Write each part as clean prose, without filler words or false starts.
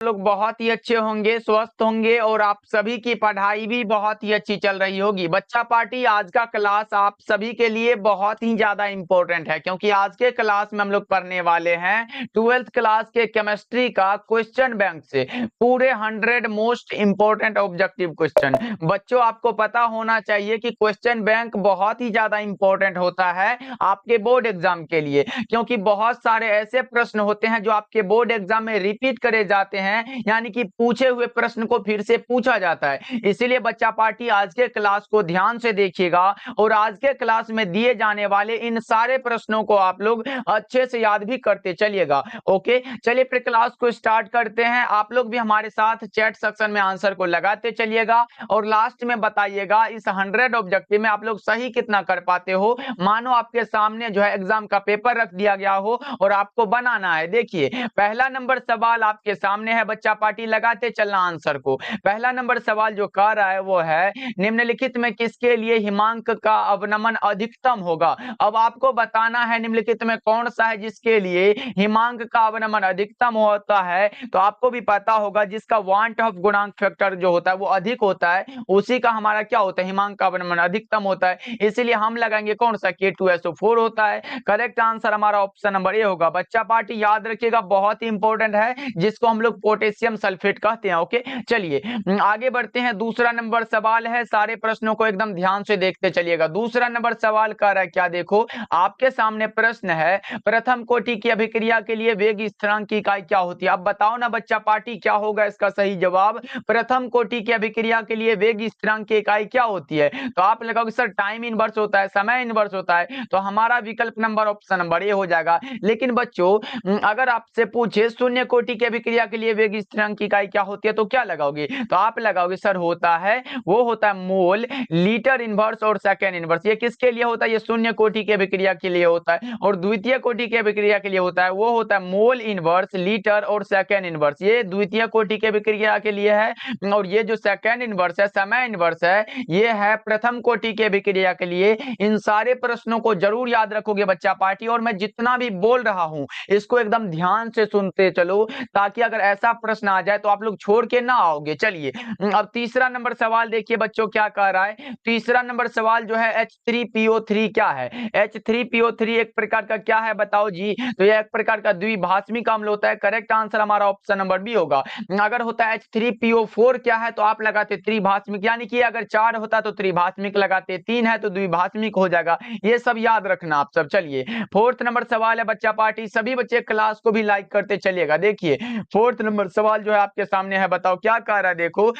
लोग बहुत ही अच्छे होंगे, स्वस्थ होंगे और आप सभी की पढ़ाई भी बहुत ही अच्छी चल रही होगी। बच्चा पार्टी आज का क्लास आप सभी के लिए बहुत ही ज्यादा इंपॉर्टेंट है, क्योंकि आज के क्लास में हम लोग पढ़ने वाले हैं 12th क्लास के केमिस्ट्री का क्वेश्चन बैंक से पूरे 100 मोस्ट इंपॉर्टेंट ऑब्जेक्टिव क्वेश्चन। बच्चों, आपको पता होना चाहिए कि क्वेश्चन बैंक बहुत ही ज्यादा इंपॉर्टेंट होता है आपके बोर्ड एग्जाम के लिए, क्योंकि बहुत सारे ऐसे प्रश्न होते हैं जो आपके बोर्ड एग्जाम में रिपीट करे जाते हैं, यानी कि पूछे हुए प्रश्न को फिर से पूछा जाता है। इसीलिए बच्चा पार्टी आज के क्लास को ध्यान से देखिएगा और आज के क्लास में दिए जाने वाले इन सारे प्रश्नों को आप लोग अच्छे से याद भी करते चलिएगा। ओके, चलिए फिर क्लास को स्टार्ट करते हैं। आप लोग भी हमारे साथ चैट सेक्शन में आंसर को लगाते चलिएगा और लास्ट में बताइएगा इस 100 ऑब्जेक्टिव में आप लोग सही कितना कर पाते हो। मानो आपके सामने जो है एग्जाम का पेपर रख दिया गया हो और आपको बनाना है। देखिए, पहला नंबर सवाल आपके सामने है, बच्चा पार्टी लगाते चलना आंसर को। पहला नंबर सवाल जो कह रहा है वो है, निम्नलिखित में किसके लिए हिमांक का अवनमन अधिकतम होगा। अब आपको बताना है निम्नलिखित में कौन सा है जिसके लिए हिमांक का अवनमन अधिकतम होता है। तो आपको भी पता होगा जिसका वांट ऑफ गुणांक फैक्टर जो होता है वो अधिक होता है, उसी का हमारा क्या होता है, हिमांक का अवनमन अधिकतम होता है। इसीलिए हम लगाएंगे कौन सा, K2SO4 होता है। करेक्ट आंसर हमारा ऑप्शन नंबर ए होगा। बच्चा पार्टी याद रखिएगा, बहुत ही इंपॉर्टेंट है, जिसको हम लोग पोटेशियम सल्फेट कहते हैं। ओके, चलिए आगे बढ़ते हैं। दूसरा नंबर सवाल है, सारे प्रश्नों को एकदम ध्यान से देखते चलिएगा। दूसरा नंबर सवाल कह रहा है क्या, देखो आपके सामने प्रश्न है, प्रथम कोटि की अभिक्रिया के लिए वेग स्थिरांक की इकाई क्या होती है। अब बताओ ना बच्चा पार्टी, क्या होगा इसका सही जवाब। प्रथम कोटि की अभिक्रिया के लिए वेग स्थिरांक की इकाई क्या होती है। तो आप लगाओगे सर टाइम इनवर्स होता है, समय इनवर्स होता है, तो हमारा विकल्प नंबर ऑप्शन नंबर ए हो जाएगा। लेकिन बच्चों, अगर आपसे पूछे शून्य कोटि की अभिक्रिया के लिए वेग स्थिरांक की इकाई क्या होती है, तो क्या लगाओगे। तो आप लगाओगे सर होता है, वो होता है मोल, लीटर इनवर्स और सेकेंड इनवर्स। ये किसके लिए होता है, ये शून्य कोटि की अभिक्रिया के लिए होता है। और द्वितीय कोटि की अभिक्रिया के लिए होता है, वो होता है मोल इनवर्स, लीटर और सेकेंड इनवर्स। ये द्वितीय कोटि की अभिक्रिया के लिए है, और ये जो सेकेंड इनवर्स है, समय इनवर्स है, ये है प्रथम कोटि की अभिक्रिया के लिए। इन सारे प्रश्नों को जरूर याद रखोगे बच्चा पार्टी, और मैं जितना भी बोल रहा हूं इसको एकदम ध्यान से सुनते चलो, ताकि अगर ऐसा प्रश्न आ जाए तो आप लोग छोड़ के ना आओगे। चलिए अब तीसरा नंबर सवाल देखिए बच्चों क्या कह रहा है। तीसरा नंबर सवाल जो है H3PO3 क्या है। H3PO3 एक प्रकार का क्या है बताओ जी। तो यह एक प्रकार का द्विभाषमिक अम्ल होता है। करेक्ट आंसर हमारा ऑप्शन नंबर बी होगा। अगर होता है H3PO4 क्या है, तो आप लगाते त्रिभाषमिक, यानी कि अगर 4 होता तो त्रिभाषमिक लगाते, 3 है तो द्विभाषमिक हो जाएगा। ये सब याद रखना आप सब। चलिए फोर्थ नंबर सवाल है बच्चा पार्टी, सभी बच्चे क्लास को भी लाइक करते चलिएगा। देखिए फोर्थ नंबर सवाल जो है आपके सामने है, बताओ क्या कह रहा है। देखो,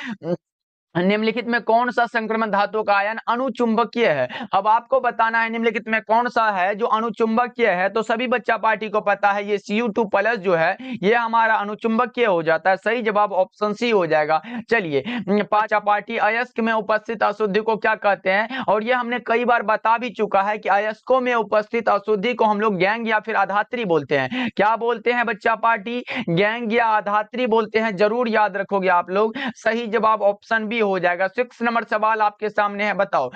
निम्नलिखित में कौन सा संक्रमण धातु का आयन अणुचुंबकीय है। अब आपको बताना है निम्नलिखित में कौन सा है जो अणुचुंबकीय है। तो सभी बच्चा पार्टी को पता है ये Cu2+ जो है ये हमारा अणुचुंबकीय हो जाता है। सही जवाब ऑप्शन सी हो जाएगा। चलिए पांचवा पार्टी, अयस्क में उपस्थित अशुद्धि को क्या कहते हैं। और ये हमने कई बार बता भी चुका है कि अयस्कों में उपस्थित अशुद्धि को हम लोग गैंग या फिर अधात्री बोलते हैं। क्या बोलते हैं बच्चा पार्टी, गैंग या अधात्री बोलते हैं। जरूर याद रखोगे आप लोग। सही जवाब ऑप्शन बी हो जाएगा। 6 नंबर सवाल आपके सामने है, बताओ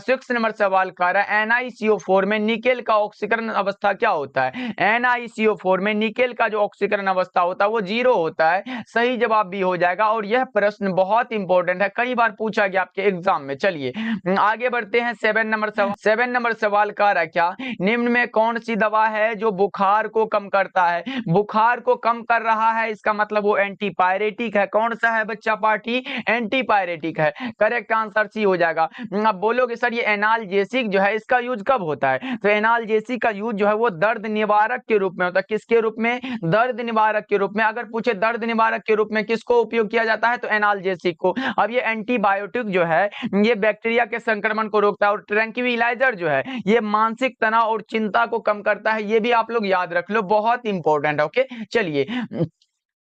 6 नंबर सवाल कह रहा है NiCO4 में निकेल का ऑक्सीकरण अवस्था क्या होता है। NiCO4 में निकेल का जो ऑक्सीकरण अवस्था होता है वो 0 होता है। सही जवाब भी हो जाएगा। और यह प्रश्न बहुत इंपॉर्टेंट है, कई बार पूछा गया आपके एग्जाम में। चलिए आगे बढ़ते हैं। 7 नंबर सवाल। 7 नंबर सवाल कह रहा है क्या, निम्न में कौन सी दवा है जो बुखार को कम करता है। बुखार को कम कर रहा है, इसका मतलब वो एंटीपायरेटिक है। कौन सा है बच्चा पार्टी, एंटीपायरेटिक है। करेक्ट आंसर सी हो जाएगा। अब बोलोगे सर ये एनाल्जेसिक जो है इसका यूज कब होता है। तो एनाल्जेसिक का यूज जो है वो दर्द निवारक के रूप में होता है। किसके रूप में, दर्द निवारक के रूप में। अगर पूछे दर्द निवारक के रूप में किसको उपयोग किया जाता है, तो एनाल्जेसिक को। अब ये एंटीबायोटिक जो है ये बैक्टीरिया के संक्रमण को रोकता है। और ट्रैंक्विलाइजर जो है ये मानसिक तनाव और चिंता को कम करता है। ये भी आप लोग याद रख लो, बहुत इंपॉर्टेंट है। ओके, चलिए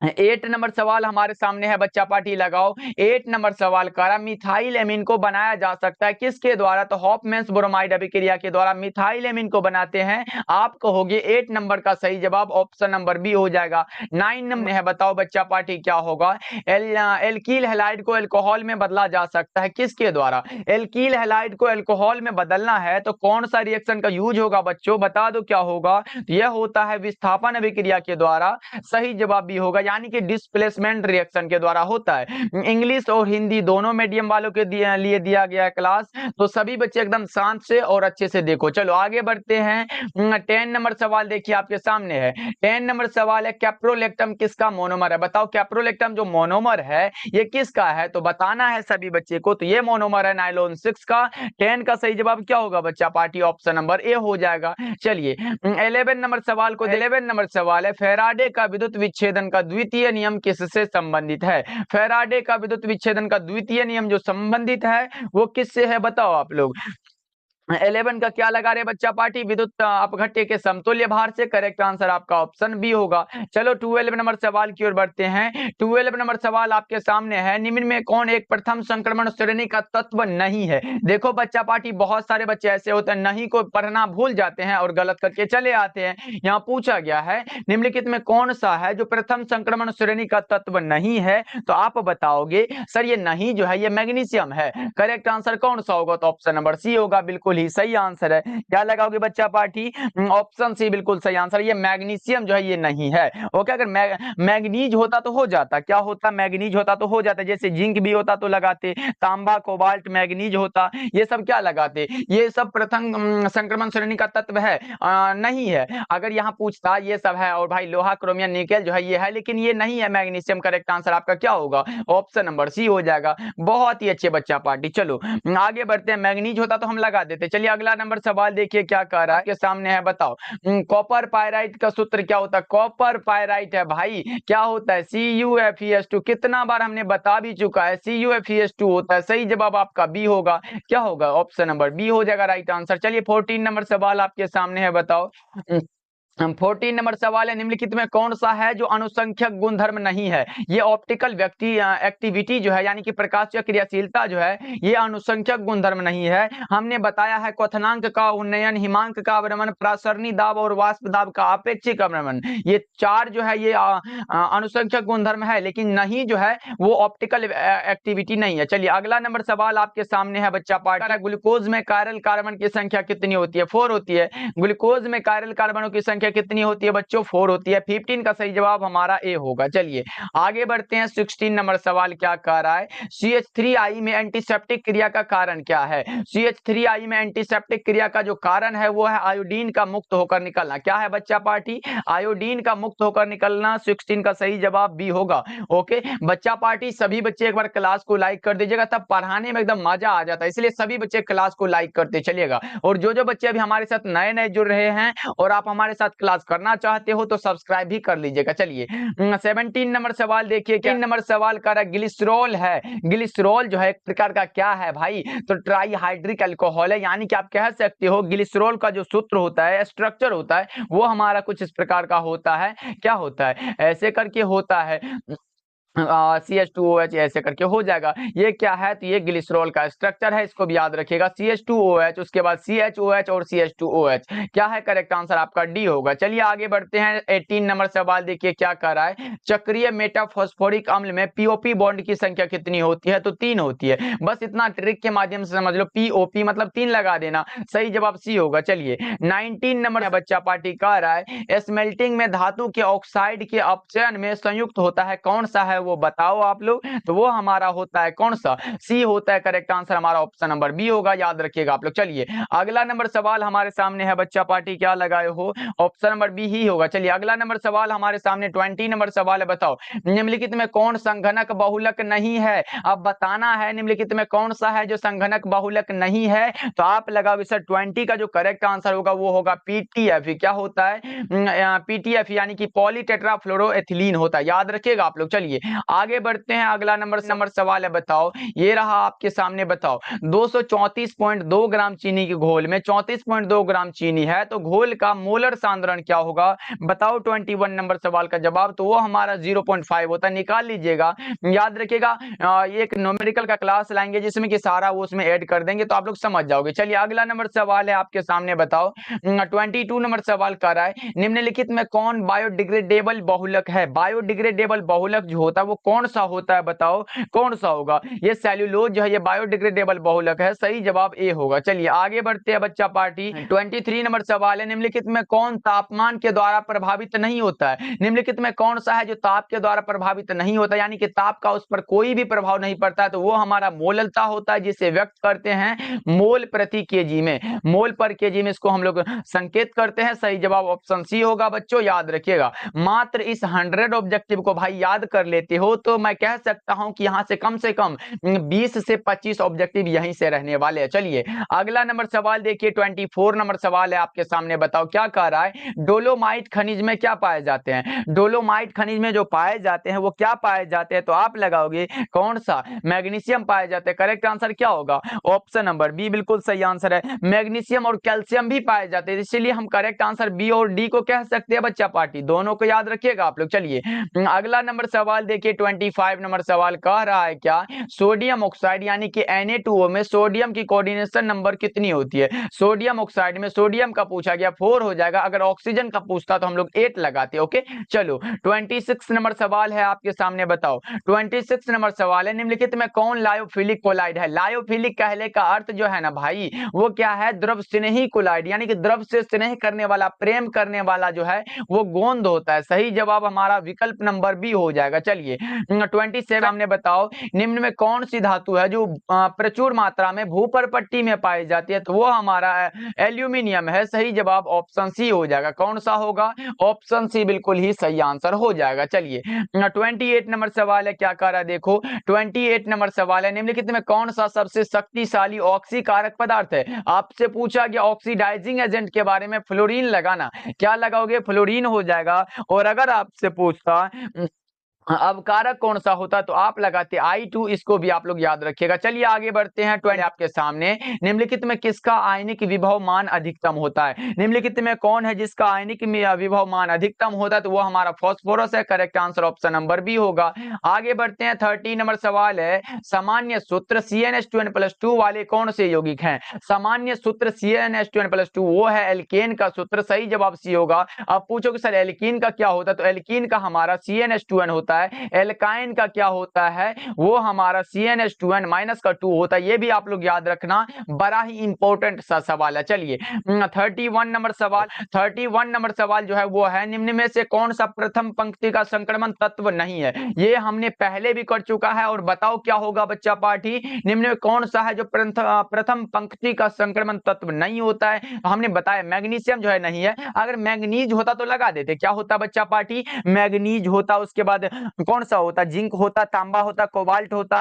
8 नंबर सवाल हमारे सामने है, बच्चा पार्टी लगाओ। 8 नंबर सवाल करा, मिथाइल एमीन को बनाया जा सकता है किसके द्वारा। तो हॉफमैन्स ब्रोमाइड अभिक्रिया के द्वारा मिथाइल एमीन को बनाते हैं। आप कहोगे 8 नंबर का सही जवाब ऑप्शन नंबर बी हो जाएगा। 9 नंबर है, बताओ बच्चा पार्टी क्या होगा। एल्कील हैलाइड को अल्कोहल में बदला जा सकता है किसके द्वारा। एल्कील हैलाइड को अल्कोहल में बदलना है तो कौन सा रिएक्शन का यूज होगा बच्चों, बता दो क्या होगा। यह होता है विस्थापन अभिक्रिया के द्वारा। सही जवाब भी होगा, यानी कि डिस्प्लेसमेंट रिएक्शन के द्वारा होता है। इंग्लिश और हिंदी दोनों मीडियम वालों के लिए दिया गया है क्लास, तो सभी बच्चे एकदम शांत से और अच्छे से देखो। चलो आगे बढ़ते हैं। 10 नंबर सवाल देखिए आपके सामने है। 10 नंबर सवाल है, कैप्रोलेक्टम किसका मोनोमर है? बताओ कैप्रोलेक्टम जो मोनोमर है ये किसका है? तो बताना है सभी बच्चे को। तो ये मोनोमर है नाइलॉन 6 का। 10 का सही जवाब क्या होगा बच्चा पार्टी? ऑप्शन नंबर ए हो जाएगा। चलिए 11 नंबर सवाल को 11 नंबर सवाल है, फैराडे का विद्युत विच्छेदन का द्वितीय नियम किससे संबंधित है? फैराडे का विद्युत विच्छेदन का द्वितीय नियम जो संबंधित है वो किससे है? बताओ आप लोग। 11 का क्या लगा रहे बच्चा पार्टी? विद्युत अपघट्य के समतुल्य भार से। करेक्ट आंसर आपका ऑप्शन बी होगा। चलो 12 नंबर सवाल की ओर बढ़ते हैं। 12 नंबर सवाल आपके सामने है, निम्न में कौन एक प्रथम संक्रमण श्रेणी का तत्व नहीं है? देखो बच्चा पार्टी बहुत सारे बच्चे ऐसे होते हैं नहीं को पढ़ना भूल जाते हैं और गलत करके चले आते हैं। यहाँ पूछा गया है निम्नलिखित में कौन सा है जो प्रथम संक्रमण श्रेणी का तत्व नहीं है? तो आप बताओगे सर ये नहीं जो है ये मैग्नीशियम है। करेक्ट आंसर कौन सा होगा? तो ऑप्शन नंबर सी होगा, बिल्कुल ही सही आंसर है। क्या लगाओगे बच्चा पार्टी? ऑप्शन सी बिल्कुल सही आंसर। ये मैग्नीशियम जो है ये नहीं है। ओके, अगर मैग्नीज होता तो हो जाता। क्या होता? मैग्नीज होता तो हो जाता। जैसे जिंक भी होता तो लगाते, तांबा कोबाल्ट मैग्नीज होता, ये सब क्या लगाते? ये सब प्रथम संक्रमण श्रेणी का तत्व है नहीं है। अगर यहाँ पूछता ये सब है और भाई लोहा क्रोमियम निकेल जो है ये है, लेकिन ये नहीं है मैग्नीशियम। करेक्ट आंसर आपका क्या होगा? ऑप्शन नंबर सी हो जाएगा। बहुत ही अच्छे बच्चा पार्टी। चलो आगे बढ़ते हैं। मैग्नीज होता तो हम लगा देते। चलिए अगला नंबर सवाल देखिए क्या कह रहा है, आपके सामने है। बताओ कॉपर पायराइट का सूत्र क्या होता है? कॉपर पायराइट है भाई क्या होता है? CuFeS2। कितना बार हमने बता भी चुका है CuFeS2 होता है। सही जवाब आपका बी होगा। क्या होगा? ऑप्शन नंबर बी हो जाएगा राइट आंसर। चलिए 14 नंबर सवाल आपके सामने है। बताओ 14 नंबर सवाल है, निम्नलिखित में कौन सा है जो अनुसंख्यक गुणधर्म नहीं है? ये ऑप्टिकल व्यक्ति एक्टिविटी जो है यानी कि प्रकाशीय क्रियाशीलता जो है ये अनुसंख्यक गुणधर्म नहीं है। हमने बताया है क्वथनांक का उन्नयन, हिमांक का अवनमन, प्रासरणी दाब और वाष्प दाब का अपेक्षिक अवनमन, ये चार जो है ये अनुसंख्यक गुणधर्म है, लेकिन नहीं जो है वो ऑप्टिकल एक्टिविटी नहीं है। चलिए अगला नंबर सवाल आपके सामने है बच्चा पार्ट। ग्लूकोज में कायरल कार्बन की संख्या कितनी होती है? 4 होती है। ग्लूकोज में कायरल कार्बनों की संख्या कितनी होती है बच्चों? 4 होती है। 15 का सही जवाब हमारा ए होगा। चलिए आगे बढ़ते हैं। 16 नंबर सवाल क्या कह रहा है? CH3I में एंटीसेप्टिक क्रिया का कारण क्या है? CH3I में एंटीसेप्टिक क्रिया का जो कारण है वो है आयोडीन का मुक्त होकर निकलना। क्या है बच्चा पार्टी? आयोडीन का मुक्त होकर निकलना। 16 का सही जवाब बी होगा। ओके बच्चा पार्टी, सभी बच्चे एक बार क्लास को लाइक कर दीजिएगा, तब पढ़ाने में एकदम मजा आ जाता है, इसलिए सभी बच्चे क्लास को लाइक करते चलिएगा। और जो बच्चे अभी हमारे साथ नए नए जुड़ रहे हैं और आप हमारे साथ क्लास करना चाहते हो तो सब्सक्राइब भी कर लीजिएगा। चलिए 17 नंबर सवाल देखिए। 3 नंबर सवाल का ग्लिसरॉल है। ग्लिसरॉल जो है एक प्रकार का क्या है भाई? तो ट्राईहाइड्रिक अल्कोहल है, यानी कि आप कह सकते हो ग्लिसरॉल का जो सूत्र होता है, स्ट्रक्चर होता है, वो हमारा कुछ इस प्रकार का होता है। क्या होता है? ऐसे करके होता है CH2OH ऐसे करके हो जाएगा। ये क्या है? तो ये ग्लिसरॉल का स्ट्रक्चर है, इसको भी याद रखिएगा। CH2OH, उसके बाद CHOH और CH2OH। क्या है? करेक्ट आंसर आपका डी होगा। चलिए आगे बढ़ते हैं। 18 नंबर सवाल देखिए क्या कर रहा है। चक्रीय मेटाफॉस्फोरिक अम्ल में POP बॉन्ड की संख्या कितनी होती है? तो 3 होती है। बस इतना ट्रिक के माध्यम से समझ लो, POP मतलब 3 लगा देना। सही जवाब सी होगा। चलिए 19 नंबर बच्चा पार्टी कह रहा है, स्मेल्टिंग में धातु के ऑक्साइड के अपचयन में संयुक्त होता है, कौन सा है वो बताओ आप लोग। तो वो हमारा होता है कौन सा? सी होता है। करेक्ट आंसर हमारा ऑप्शन नंबर बी होगा, याद रखिएगा आप लोग। चलिए अगला नंबर सवाल हमारे सामने है बच्चा पार्टी, क्या लगाए हो? ऑप्शन नंबर बी ही होगा। चलिए अगला नंबर सवाल हमारे सामने 20 नंबर सवाल है। बताओ निम्नलिखित में कौन संघनक बहुलक नहीं है? अब बताना है निम्नलिखित में कौन सा है जो संघनक बहुलक नहीं है। तो आप लगाओगे सर 20 का जो करेक्ट आंसर होगा वो होगा PTF। क्या होता है? PTF यानी कि पॉलीटेट्राफ्लोरोएथिलीन होता है, याद रखिएगा आप लोग। चलिए आगे बढ़ते हैं। अगला नंबर सवाल है। बताओ ये रहा आपके सामने। बताओ 234.2 ग्राम चीनी के घोल में 34.2 ग्राम चीनी है, तो घोल का मोलर सांद्रण क्या होगा? बताओ 21 नंबर सवाल का जवाब। तो वो हमारा 0.5 होता है, निकाल लीजिएगा, याद रखिएगा। एक न्यूमेरिकल का क्लास लाएंगे जिसमें कि सारा वो उसमें ऐड कर देंगे तो आप लोग समझ जाओगे। चलिए अगला नंबर सवाल है आपके सामने। बताओ 22 नंबर सवाल कर रहा है, निम्नलिखित में कौन बायोडिग्रेडेबल बहुलक है? बायोडिग्रेडेबल बहुलक जो होता होता है वो कौन सा होता है, बताओ कौन सा होगा। ये सेल्यूलोज जो है ये बायोडिग्रेडेबल बहुलक है, सही जवाब ए होगा। चलिए आगे बढ़ते हैं बच्चा पार्टी। 23 नंबर सवाल है, निम्नलिखित में कौन तापमान के द्वारा प्रभावित नहीं होता है। निम्नलिखित में कौन सा है जो ताप के द्वारा प्रभावित नहीं होता, यानी कि ताप का उस पर कोई भी प्रभाव नहीं पड़ता है, तो वो हमारा मोललता होता है, जिसे व्यक्त करते हैं मोल प्रति केजी में, मोल पर केजी में इसको हम लोग संकेत करते हैं। सही जवाब ऑप्शन सी होगा बच्चों, याद रखिएगा। मात्र इस 100 ऑब्जेक्टिव को भाई याद कर लेते हो तो मैं कह सकता हूं कि यहां से कम 20 से 25 ऑब्जेक्टिव यहीं से रहने वाले हैं। चलिए अगला नंबर सवाल देखिए, 24 नंबर सवाल है आपके सामने, बताओ क्या कह रहा है। डोलोमाइट खनिज में क्या पाए जाते हैं। डोलोमाइट खनिज में जो पाए जाते हैं वो क्या पाए जाते हैं, तो आप लगाओगे कौन सा, मैग्नीशियम पाए जाते हैं। करेक्ट आंसर क्या होगा, ऑप्शन नंबर बी बिल्कुल सही आंसर है। मैग्नीशियम और कैल्शियम भी पाए जाते हैं, इसलिए हम करेक्ट आंसर बी और डी को कह सकते हैं बच्चा पार्टी, दोनों को याद रखिएगा आप लोग। चलिए अगला नंबर सवाल देखिए, 25 नंबर सवाल कह रहा है क्या, सोडियम ऑक्साइड यानी कि Na2O में सोडियम की कोऑर्डिनेशन नंबर कितनी होती है। सोडियम ऑक्साइड में सोडियम का पूछा गया 4 हो जाएगा, अगर ऑक्सीजन का पूछता तो हम लोग 8 लगाते। ओके चलो 26 नंबर सवाल है आपके सामने, बताओ 26 नंबर सवाल है, निम्नलिखित में कौन लायोफिलिक कोलाइड है। लायोफिलिक कहने का अर्थ जो है ना भाई वो क्या है, द्रव स्नेही कोलाइड, यानी कि द्रव से स्नेह करने वाला, प्रेम करने वाला जो है वो गोंद होता है। सही जवाब हमारा विकल्प नंबर बी हो जाएगा। चलिए 27 हमने बताओ, निम्न में कौन सी धातु है जो प्रचुर मात्रा में भूपर्पट्टी में पाई जाती है, तो वो हमारा एल्यूमिनियम है। सही जवाब ऑप्शन सी हो जाएगा। कौन सा होगा, ऑप्शन सी बिल्कुल ही सही आंसर हो जाएगा। चलिए 28 नंबर सवाल है, क्या कह रहा है देखो, 28 नंबर सवाल है, निम्नलिखित में कौन सा सबसे शक्तिशाली ऑक्सीकारक पदार्थ है। आपसे पूछा गया ऑक्सीडाइजिंग एजेंट के बारे में, फ्लोरीन लगाना, क्या लगाओगे, फ्लोरीन हो जाएगा। और अगर आपसे पूछता अवकारक कौन सा होता तो आप लगाते I2, इसको भी आप लोग याद रखिएगा। चलिए आगे बढ़ते हैं। 20 आपके सामने, निम्नलिखित में किसका आयनिक विभव मान अधिकतम होता है। निम्नलिखित में कौन है जिसका आयनिक विभव मान अधिकतम होता है, तो वो हमारा फास्फोरस है। Correct answer option number B होगा। आगे बढ़ते हैं, 30 नंबर सवाल है, सामान्य सूत्र CnH2n+2 वाले कौन से यौगिक हैं। सामान्य सूत्र CnH2n+2 वो है एल्केन का सूत्र। सही जवाब सी होगा। अब पूछोगे सर एल्कीन का क्या होता है, तो एल्कीन का हमारा CnH2n होता है। एल्काइन का क्या होता है, वो हमारा CnH2n-2 होता है। ये भी आप लोग याद रखना, बड़ा ही इंपॉर्टेंट सा सवाल है। चलिए 31 नंबर सवाल, 31 नंबर सवाल जो है वो है, निम्न में से कौन सा प्रथम पंक्ति का संक्रमण तत्व नहीं है। ये हमने पहले भी कर चुका है, और बताओ क्या होगा बच्चा पार्टी, निम्न में कौन सा है जो प्रथम पंक्ति का संक्रमण तत्व नहीं होता है। हमने बताया मैग्नीशियम जो है नहीं है, अगर मैग्नीज होता तो लगा देते। क्या होता बच्चा पार्टी, मैग्नीज होता, उसके बाद कौन सा होता, जिंक होता, तांबा होता, कोबाल्ट होता,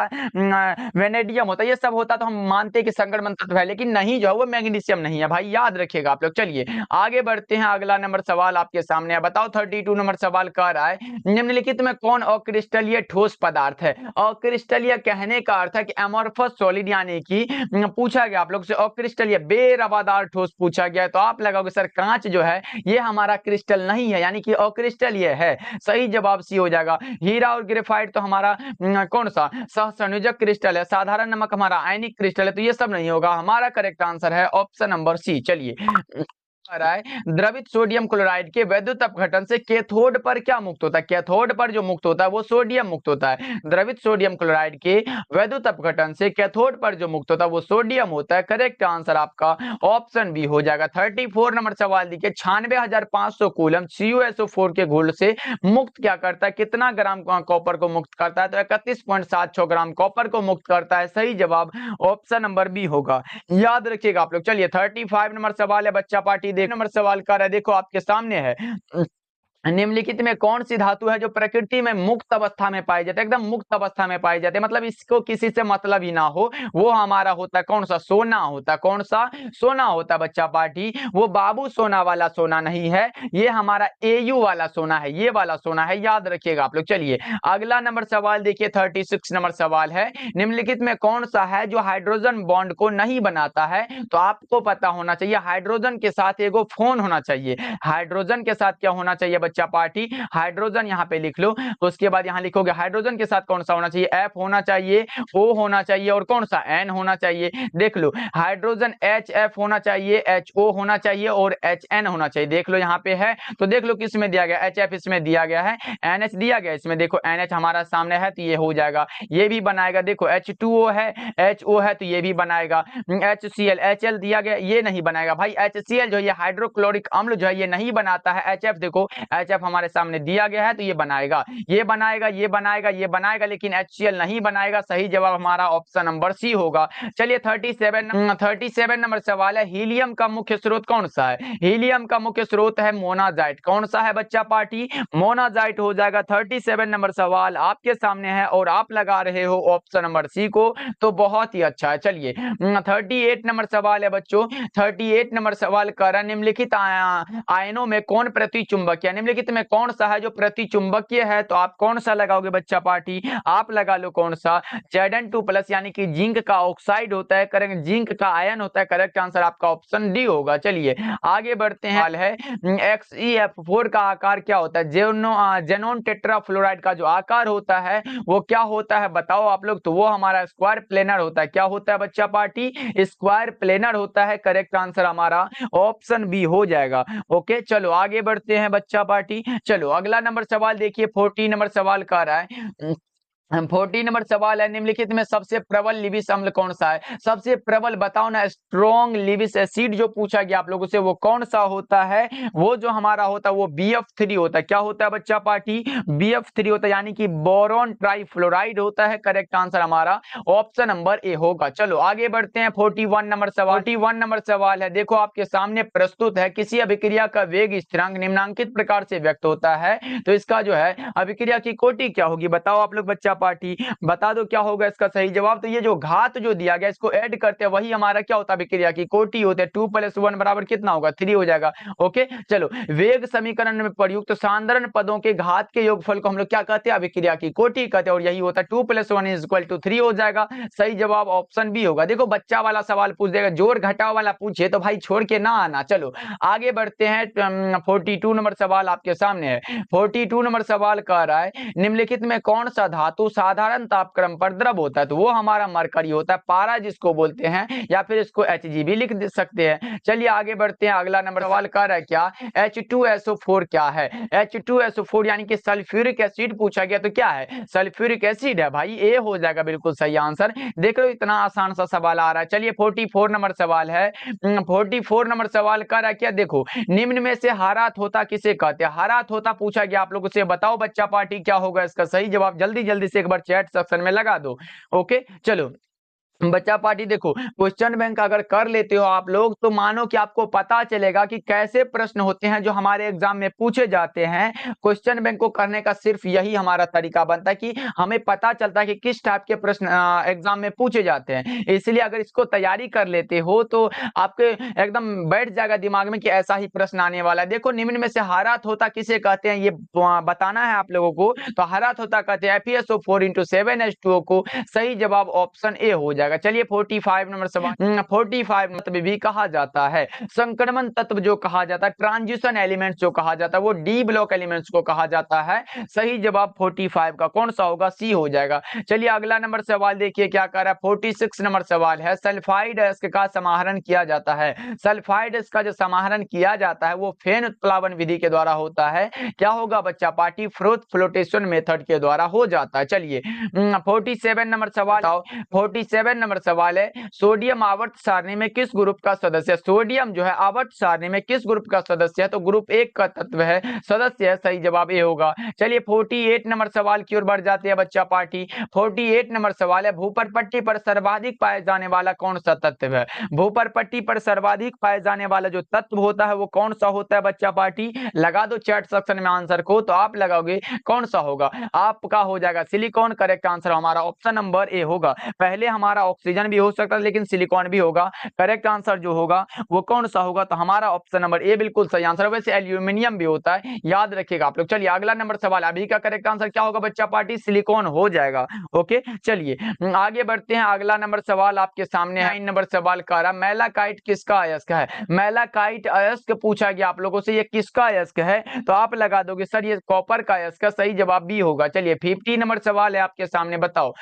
वेनेडियम होता, ये सब होता तो हम मानते कि संक्रमण तत्व है, लेकिन नहीं जो है वो मैग्नीशियम नहीं है भाई, याद रखिएगा आप लोग। चलिए आगे बढ़ते हैं, अगला नंबर सवाल आपके सामने है, बताओ 32 नंबर सवाल कह रहा है, निम्नलिखित में कौन अक्रिस्टलीय ठोस पदार्थ है। अक्रिस्टलीय कहने का अर्थ है कि एमोर्फस सॉलिड, यानी कि पूछा गया आप लोग से अक्रिस्टलीय बेरवादार ठोस पूछा गया है, तो आप लगाओगे सर कांच जो है ये हमारा क्रिस्टल नहीं है, यानी कि अक्रिस्टलीय है। सही जवाब सी हो जाएगा। हीरा और ग्रेफाइट तो हमारा कौन सा सहसंयोजक क्रिस्टल है, साधारण नमक हमारा आयनिक क्रिस्टल है, तो ये सब नहीं होगा। हमारा करेक्ट आंसर है ऑप्शन नंबर सी। चलिए रहा है, द्रवित सोडियम क्लोराइड के वैद्युत अपघटन से कैथोड पर क्या मुक्त होता है। कैथोड पर जो मुक्त होता है वो सोडियम मुक्त होता है। द्रवित सोडियम क्लोराइड के वैद्युत अपघटन से कैथोड पर जो मुक्त होता है वो सोडियम होता है। करेक्ट आंसर आपका ऑप्शन बी हो जाएगा। 34 नंबर सवाल देखिए, 96,500 कूलम CuSO4 के घोल से मुक्त क्या करता है, कितना ग्राम कॉपर को मुक्त करता है, तो 31.76 ग्राम कॉपर को मुक्त करता है। सही जवाब ऑप्शन नंबर बी होगा, याद रखिएगा आप लोग। चलिए 35 नंबर सवाल है बच्चा पार्टी, नंबर सवाल कर रहा है, देखो आपके सामने है, निम्नलिखित में कौन सी धातु है जो प्रकृति में मुक्त अवस्था में पाई जाती है, एकदम मुक्त अवस्था में पाई जाती है, मतलब इसको किसी से मतलब ही ना हो, वो हमारा होता है कौन सा, सोना होता है। कौन सा, सोना होता है बच्चा पार्टी। वो बाबू सोना वाला सोना नहीं है, ये हमारा AU वाला सोना है, ये वाला सोना है, याद रखिएगा आप लोग। चलिए अगला नंबर सवाल देखिए, 36 नंबर सवाल है, निम्नलिखित में कौन सा है जो हाइड्रोजन बॉन्ड को नहीं बनाता है, तो आपको पता होना चाहिए हाइड्रोजन के साथ एगो फोन होना चाहिए। हाइड्रोजन के साथ क्या होना चाहिए बच्चा पार्टी हाइड्रोजन यहाँ पे लिख लो। उसके बाद यहाँ लिखोगे हाइड्रोजन के साथ कौन सा होना चाहिए, F होना चाहिए, O होना चाहिए और कौन सा N होना चाहिए। देख लो हाइड्रोजन HF होना चाहिए, HO होना चाहिए और HN होना चाहिए। देख लो यहाँ पे है तो देख लो किस में दिया गया, HF इसमें दिया गया है, NH दिया गया इसमें, देखो NH हमारा सामने है तो ये हो जाएगा, ये भी बनाएगा। देखो H2O है, HO है तो ये भी बनाएगा। HCl HL दिया गया, ये नहीं बनाएगा भाई। HCl जो ये हाइड्रोक्लोरिक अम्ल जो है ये नहीं बनाता है। HF देखो HF हमारे सामने दिया गया है तो ये बनाएगा, ये बनाएगा, ये बनाएगा, ये बनाएगा, लेकिन HCl नहीं बनाएगा। सही जवाब हमारा ऑप्शन नंबर सी होगा। चलिए 37 नंबर सवाल है, हीलियम का मुख्य स्रोत कौन सा है। हीलियम का मुख्य स्रोत है मोनाजाइट। कौन सा है बच्चा पार्टी, मोनाजाइट हो जाएगा। 37 नंबर सवाल आपके सामने है और आप लगा रहे हो ऑप्शन नंबर सी को, तो बहुत ही अच्छा है। चलिए 38 नंबर सवाल है बच्चों, 38 नंबर सवाल कर रहा है, निम्नलिखित आयनों में कौन प्रतिचुंबकीय, निम्नलिखित में कौन सा है जो प्रतिचुंबकीय है। तो आप कौन सा लगाओगे बच्चा पार्टी, आप लगा लो कौन सा, Zn2+ यानी कि जिंक का ऑक्साइड होता है, करेक्ट, जिंक का आयन होता है। करेक्ट आंसर आपका ऑप्शन डी होगा। चलिए आगे बढ़ते हैं, सवाल है XeF4 का आकार क्या होता है। जेनोन टेट्राफ्लोराइड का जो आकार होता है वो क्या होता है बताओ आप लोग, तो वो हमारा स्क्वायर प्लेनर होता है। क्या होता है बच्चा पार्टी, स्क्वायर प्लेनर होता है। करेक्ट आंसर हमारा ऑप्शन बी हो जाएगा। ओके चलो आगे बढ़ते हैं बच्चा पार्टी। चलो अगला नंबर सवाल देखिए, 40 नंबर सवाल का रहा है। 40 नंबर सवाल है, निम्नलिखित में सबसे प्रबल लिविस अम्ल कौन सा है। सबसे प्रबल बताओ ना, स्ट्रॉन्ग लिविस एसिड जो पूछा गया आप लोगों से वो कौन सा होता है, वो जो हमारा होता है वो BF3 होता है। क्या होता है बच्चा पार्टी, BF3 होता है, यानी कि बोरॉन ट्राइफ्लोराइड होता है। करेक्ट आंसर हमारा ऑप्शन नंबर ए होगा। चलो आगे बढ़ते हैं, 41 नंबर सवाल। 41 नंबर सवाल है, देखो आपके सामने प्रस्तुत है, किसी अभिक्रिया का वेग स्थिरांक निम्नांकित प्रकार से व्यक्त होता है। तो इसका जो है अभिक्रिया की कोटि क्या होगी बताओ आप लोग बच्चा पार्टी, बता दो क्या होगा इसका सही जवाब। तो ये जो घात जो दिया गया इसको ऐड करते हैं वही हमारा क्या होता है, अभिक्रिया की कोटि होते हैं। 2 + 1 बराबर कितना होगा, 3 हो जाएगा। ओके चलो, वेग समीकरण में प्रयुक्त साधारण पदों के घात के योगफल को हम लोग क्या कहते हैं, अभिक्रिया की कोटि कहते हैं, और यही होता है 2 + 1 = 3 हो जाएगा। सही जवाब ऑप्शन बी होगा। देखो बच्चा वाला सवाल पूछ देगा, जोड़ घटाव वाला पूछे तो भाई छोड़ के ना आना। चलो आगे बढ़ते हैं, 42 नंबर सवाल आपके सामने है। 42 नंबर सवाल कह रहा है, निम्नलिखित में कौन सा धातु साधारण तापक्रम पर द्रव होता है। तो वो हमारा मरकरी होता है, पारा जिसको बोलते हैं, या फिर इसको Hg भी लिख सकते हैं। चलिए आगे बढ़ते हैं, अगला नंबर सवाल कह रहा है क्या, H2SO4 क्या है। H2SO4 यानी कि सल्फ्यूरिक एसिड पूछा गया, तो क्या है, सल्फ्यूरिक एसिड है भाई, ए हो जाएगा बिल्कुल सही आंसर। देख लो इतना आसान सा सवाल आ रहा है। चलिए 44 नंबर सवाल है, 44 नंबर सवाल कर रहा है क्या, देखो निम्न में से हरा थोता किसे कहते हैं। हरा थोता पूछा गया आप लोगों से, बताओ बच्चा पार्टी क्या होगा इसका सही जवाब, जल्दी जल्दी से एक बार चैट सेक्शन में लगा दो। ओके चलो बच्चा पार्टी, देखो क्वेश्चन बैंक अगर कर लेते हो आप लोग तो मानो कि आपको पता चलेगा कि कैसे प्रश्न होते हैं जो हमारे एग्जाम में पूछे जाते हैं। क्वेश्चन बैंक को करने का सिर्फ यही हमारा तरीका बनता है कि हमें पता चलता है कि किस टाइप के प्रश्न एग्जाम में पूछे जाते हैं। इसलिए अगर इसको तैयारी कर लेते हो तो आपके एकदम बैठ जाएगा दिमाग में कि ऐसा ही प्रश्न आने वाला है। देखो निम्न में से हरा थोता किसे कहते हैं ये बताना है आप लोगों को, तो हरा थोता कहते हैं FeSO4 × 7H2O को। सही जवाब ऑप्शन ए हो जाएगा। चलिए 45 नंबर सवाल, 45 तत्व भी कहा जाता है, संक्रमण तत्व जो कहा जाता है, ट्रांजिशन एलिमेंट्स जो कहा जाता है, वो डी ब्लॉक एलिमेंट्स को कहा जाता है। सही जवाब 45 का कौन सा होगा, सी हो जाएगा। चलिए अगला नंबर सवाल देखिए क्या कर रहा है, 46 नंबर सवाल है, सल्फाइड अयस्क का समाहरण किया जाता है। सल्फाइड अयस्क का जो समाहरण किया जाता है वो फेन उत्प्लावन विधि के द्वारा होता है। क्या होगा बच्चा पार्टी, फ्लोटेशन मेथड के द्वारा हो जाता है। चलिए 47 नंबर सवाल, 47 नंबर सवाल है, सोडियम आवर्त सारणी में किस ग्रुप का सदस्य है। सोडियम जो है आवर्त सारणी में किस ग्रुप का सदस्य है, तो ग्रुप 1 का तत्व है, सदस्य है। सही जवाब ए होगा। चलिए 48 नंबर सवाल की ओर बढ़ जाते हैं बच्चा पार्टी। 48 नंबर सवाल है, भूपर पट्टी पर सर्वाधिक पाया जाने वाला कौन सा तत्व है। भूपर पट्टी पर सर्वाधिक पाया जाने वाला जो तत्व होता है वो कौन सा होता है बच्चा पार्टी, लगा दो चैट सेक्शन में आंसर को, तो आप लगाओगे कौन सा होगा, आपका हो जाएगा सिलिकॉन। करेक्ट आंसर हमारा ऑप्शन नंबर ए होगा। पहले हमारा ऑक्सीजन भी हो सकता है लेकिन सिलिकॉन भी होगा। करेक्ट आंसर जो होगा वो कौन सा होगा, तो हमारा ऑप्शन नंबर ए बिल्कुल सही आंसर है। वैसे एल्यूमिनियम भी होता है, याद रखिएगा आप लोग। चलिए अगला नंबर सवाल, अभी का करेक्ट आंसर क्या होगा बच्चा पार्टी, सिलिकॉन हो जाएगा। ओके चलिए आगे बढ़ते हैं। अगला नंबर सवाल आपके सामने है, 9 नंबर सवाल का रहा, मेलाकाइट किसका अयस्क है। मेलाकाइट अयस्क पूछा गया आप लोगों से, ये किसका अयस्क है, तो आप लगा दोगे सर ये कॉपर का अयस्क है। सही जवाब बी होगा। चलिए 50 नंबर सवाल है आपके सामने, बताओ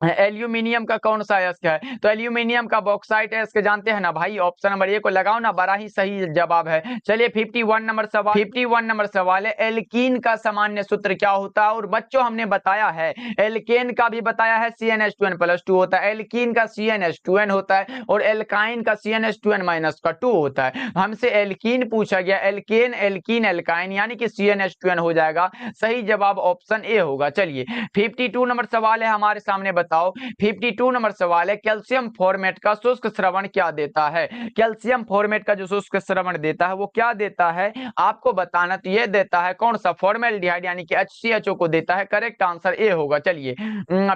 एल्यूमिनियम का कौन सा अयस्क है, तो एल्यूमिनियम का बॉक्साइट अयस्क जानते हैं ना भाई, ऑप्शन नंबर ए को लगाओ ना, बड़ा ही सही जवाब है। चलिए 51 नंबर सवाल, 51 नंबर सवाल है, एल्कीन का सामान्य सूत्र क्या होता है। और बच्चों हमने बताया है, एल्केन का भी बताया है CnH2n+2 होता है, एल्कीन का CnH2n होता है और एल्काइन का CnH2n-2 होता है। हमसे एल्कीन पूछा गया, एल्केन एल्कीन एल्काइन यानी कि CnH2n हो जाएगा। सही जवाब ऑप्शन ए होगा। चलिए 52 नंबर सवाल है हमारे सामने, बताओ 52 नंबर सवाल है, कैल्शियम फॉर्मेट का शुष्क श्रवण क्या देता है। कैल्शियम फॉर्मेट का जो शुष्क श्रवण देता है वो क्या देता है आपको बताना, तो ये देता है कौन सा, फॉर्मेल्डिहाइड यानी कि HCHO को देता है। करेक्ट आंसर ए होगा। चलिए